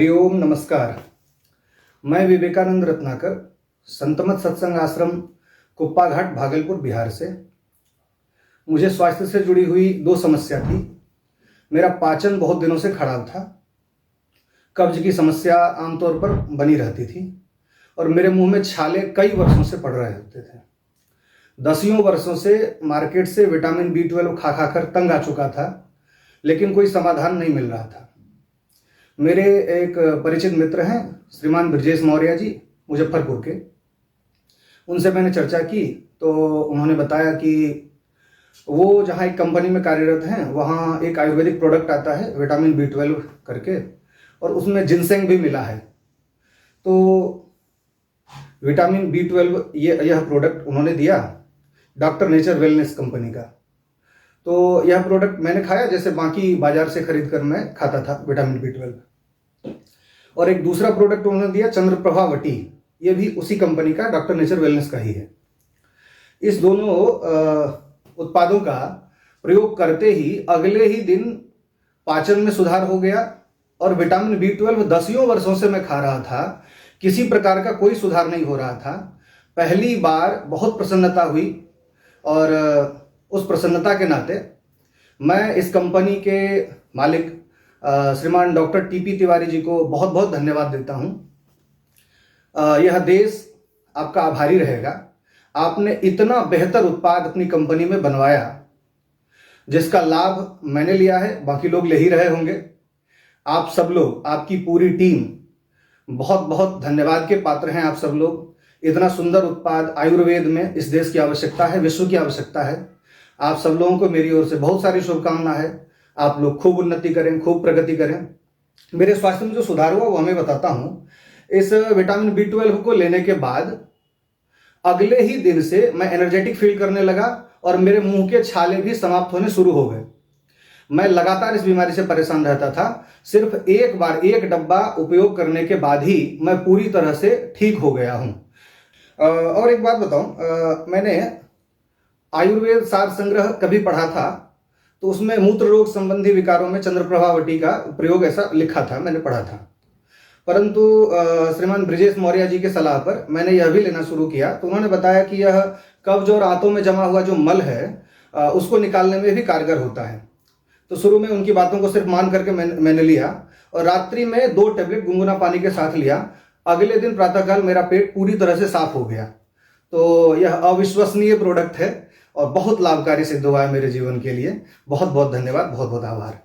हरिओम नमस्कार। मैं विवेकानंद रत्नाकर, संतमत सत्संग आश्रम, कुप्पा घाट, भागलपुर, बिहार से। मुझे स्वास्थ्य से जुड़ी हुई दो समस्या थी। मेरा पाचन बहुत दिनों से खराब था। कब्ज की समस्या आमतौर पर बनी रहती थी और मेरे मुंह में छाले कई वर्षों से पड़ रहे होते थे। दसियों वर्षों से मार्केट से विटामिन B12 खा खाकर तंग आ चुका था, लेकिन कोई समाधान नहीं मिल रहा था। मेरे एक परिचित मित्र हैं, श्रीमान ब्रजेश मौर्य जी, मुजफ्फरपुर के। उनसे मैंने चर्चा की तो उन्होंने बताया कि वो जहाँ एक कंपनी में कार्यरत हैं, वहाँ एक आयुर्वेदिक प्रोडक्ट आता है विटामिन B12 करके, और उसमें जिनसेंग भी मिला है। तो विटामिन B12 यह प्रोडक्ट उन्होंने दिया, डॉक्टर नेचर वेलनेस कंपनी का। तो यह प्रोडक्ट मैंने खाया जैसे बाकी बाजार से खरीद कर मैं खाता था, विटामिन B12। और एक दूसरा प्रोडक्ट उन्होंने दिया, चंद्रप्रभा वटी, ये भी उसी कंपनी का, डॉक्टर नेचर वेलनेस का ही है। इस दोनों उत्पादों का प्रयोग करते ही अगले ही दिन पाचन में सुधार हो गया और विटामिन B12 दसियों वर्षों से मैं खा रहा था, किसी प्रकार का कोई सुधार नहीं हो रहा था। पहली बार बहुत प्रसन्नता हुई और उस प्रसन्नता के नाते मैं इस कंपनी के मालिक श्रीमान डॉक्टर TP तिवारी जी को बहुत बहुत धन्यवाद देता हूं। यह देश आपका आभारी रहेगा। आपने इतना बेहतर उत्पाद अपनी कंपनी में बनवाया, जिसका लाभ मैंने लिया है, बाकी लोग ले ही रहे होंगे। आप सब लोग, आपकी पूरी टीम, बहुत बहुत धन्यवाद के पात्र हैं। आप सब लोग, इतना सुंदर उत्पाद आयुर्वेद में इस देश की आवश्यकता है, विश्व की आवश्यकता है। आप सब लोगों को मेरी ओर से बहुत सारी शुभकामना है। आप लोग खूब उन्नति करें, खूब प्रगति करें। मेरे स्वास्थ्य में जो सुधार हुआ वो हमें बताता हूं। इस विटामिन B12 को लेने के बाद अगले ही दिन से मैं एनर्जेटिक फील करने लगा और मेरे मुंह के छाले भी समाप्त होने शुरू हो गए। मैं लगातार इस बीमारी से परेशान रहता था। सिर्फ एक बार एक डब्बा उपयोग करने के बाद ही मैं पूरी तरह से ठीक हो गया हूं। और एक बात बताऊं, मैंने आयुर्वेद सार संग्रह कभी पढ़ा था, तो उसमें मूत्र रोग संबंधी विकारों में चंद्रप्रभा वटी का प्रयोग ऐसा लिखा था, मैंने पढ़ा था। परंतु श्रीमान ब्रजेश मौर्य जी के सलाह पर मैंने यह भी लेना शुरू किया, तो उन्होंने बताया कि यह कब्ज और आंतों में जमा हुआ जो मल है उसको निकालने में भी कारगर होता है। तो शुरू में उनकी बातों को सिर्फ मान करके मैंने लिया और रात्रि में 2 टेबलेट गुनगुना पानी के साथ लिया। अगले दिन प्रातःकाल मेरा पेट पूरी तरह से साफ हो गया। तो यह अविश्वसनीय प्रोडक्ट है और बहुत लाभकारी सिद्ध हुआ है मेरे जीवन के लिए। बहुत बहुत धन्यवाद, बहुत बहुत आभार।